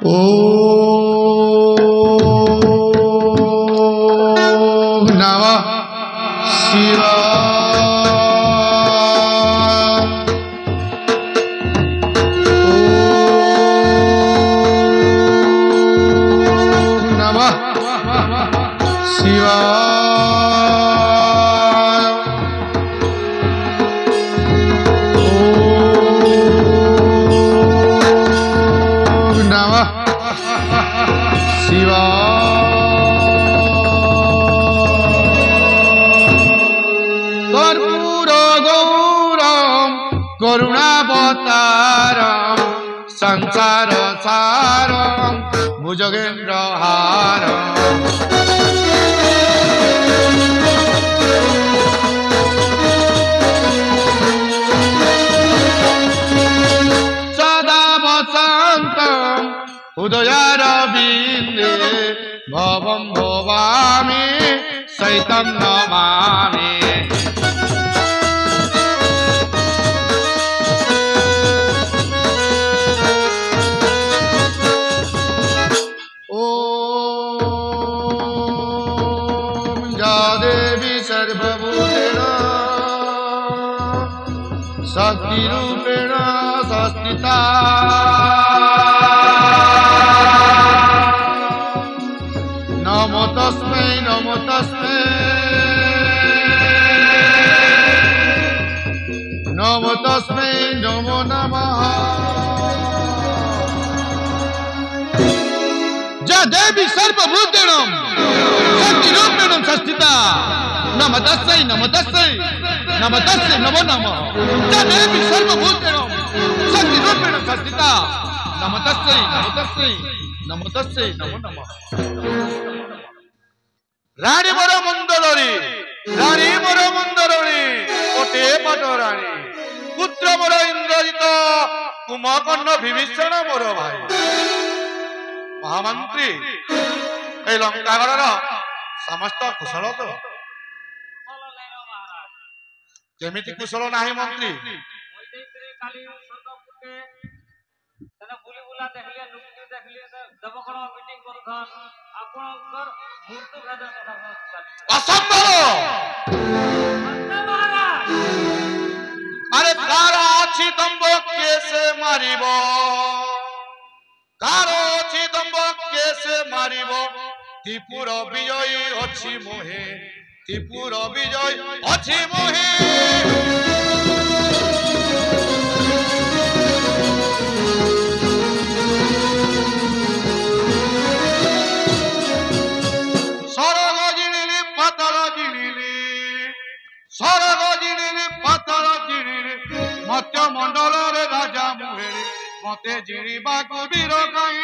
Om Namah Shivaya. Om Namah Shivaya. Karunavataram Sansara Saram Bhujagendra Haram Sada Vasantam Udayara Binde Bhavam Bhavami Saitam Namami. Sakti Rupena Sastita Namo Tasmai Namo Tasmai Namo Tasmai Namo Namaha. Ja Devi Sarva Bhutanam Sakti Rupenam Sastita Namo Tasmai Namo Tasmai Namo Tasmai Namo Namo. Ja Devi Sarva Bhutanam Sakti Rupenam Sastita Namo Tasmai Namo Tasmai Namo Tasmai Namo Namo. Rani Moro Mandalori Rani Moro Mandalori Ote Patorani Putra Moro Indrajita Kumakanna Bibhishana Moro Bhai Mahamantri এই লঙ্কাগড়র সমস্ত কুশল তো কেমিতি কুশল নাহি মন্ত্রী অসম্ভব আরে কারা আছি দম্ভ কেসে মারিব কারো অছি দম্ভ কেসে মারিব ত্রিপুর বিজয়ী অছি মোহে ত্রিপুর বিজয় অছি মোহে স্বর্গ জিনিলি পাতাল জিনিলি স্বর্গ জিনিলি পাতাল জিনিলি মত্য মণ্ডলের রাজা মুহে মতে জিরিবাকু বীর কাই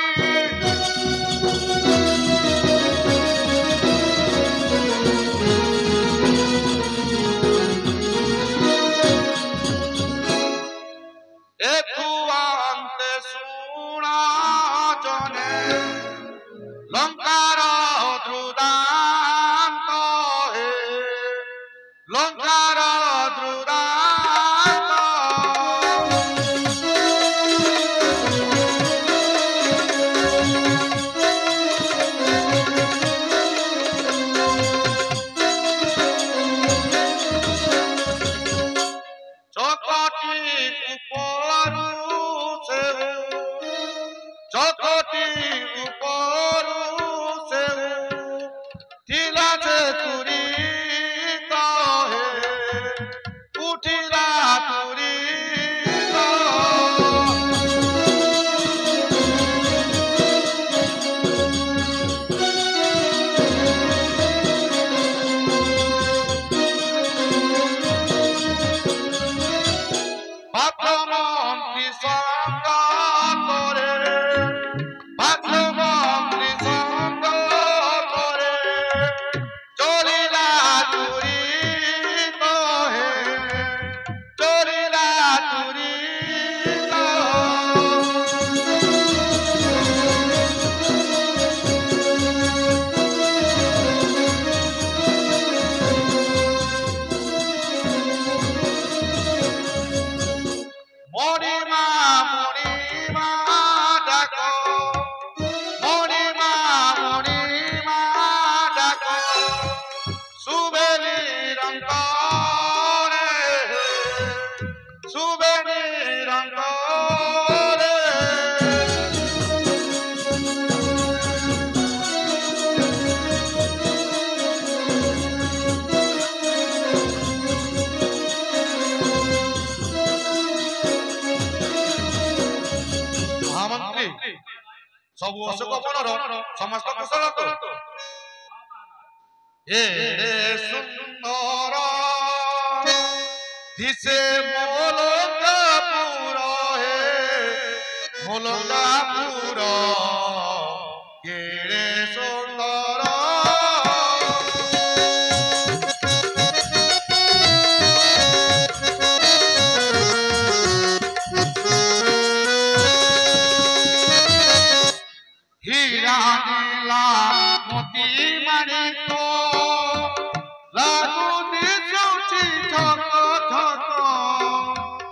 একটু আন্তে শুনা জনে লঙ্কার দ্রুদান্ত হে লঙ্কার দ্রুদান্ত চকটি উপরু সেউ ঠিলাছে তুরি কহে উঠিলা তুরি পাত্রমন্ত্রী সঙ্গ করে পাত্রমন্ত্রী সঙ্গ করে চলিল सब अशोक बनर समस्त कुशल तो एड़े सुंदर दिसे मोलंगापुर हे मोलंगापुर एड़े सुंदर हीरा नीला मोती माणिक लागू दिशुची झक झक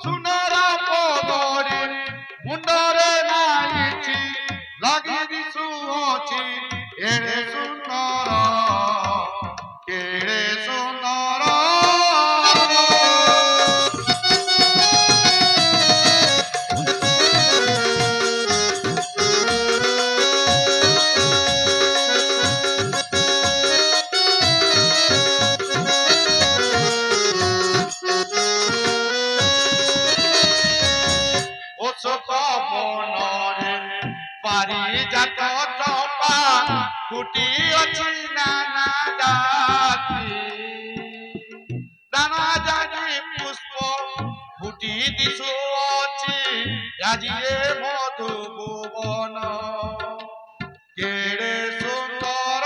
सुनर पगड़ी मुंडरे नाइची लागी दिशुची एड़े सुंदर केड़े सुंदर पारिजात चंपा फुटी अछि नाना जाति नाना जाति पुष्प फुटी दिशु अछि আজি ए मधुभुवन केड़े सुंदर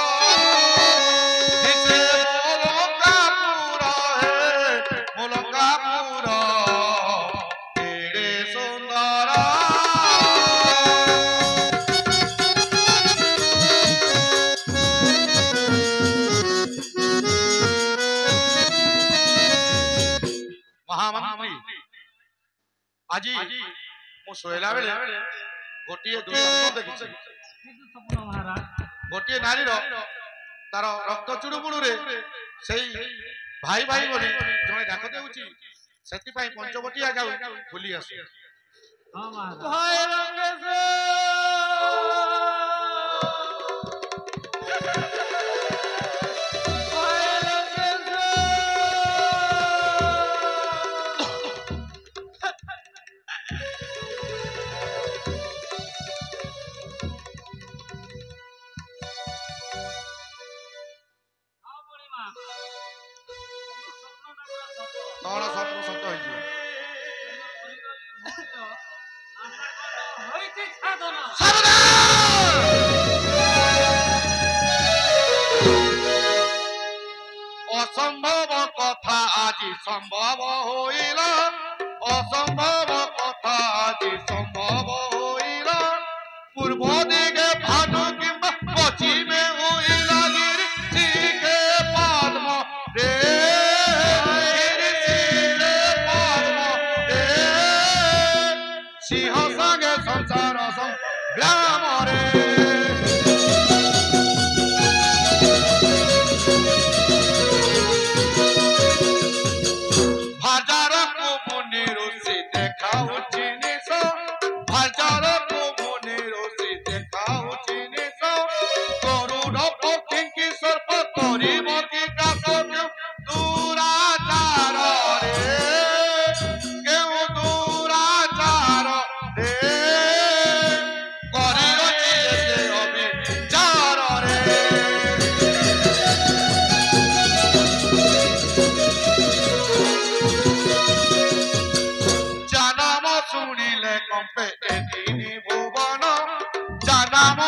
दिशे मोलंगापुर हे मोलंगापुर केड़े सुंदर महामंत्री আজি मु सोयला बेले गोटिए दुस्वप्न देखिछि गोटिए नारी तार रक्त चुड़ुमुड़ू रे सेई भाई भाई बोली जने डाक देउछि सेति पई पंचवटिया जाऊ भूली आसु हां महाराज भाई रंगेश कौन सत्य सत्य असंभव कथा आज संभव होइला असंभव कथा आज संभव होइला पूर्व दिगे भानु किंबा पश्चिमे होइला गिरि के पद्म रे सिंह संगे संसार संग्राम रे हजार को मुनि ऋषि देखाऊ जिनिस हजार को मुनि ऋषि देखाऊ जिनिस गरुड़ पक्षी की सर्प करिब कि दास दुराचार रे केउ दुराचार रे करियछि अविचार रे জানাম শুনিলে কম্পে এদিনি ভুবন জানাম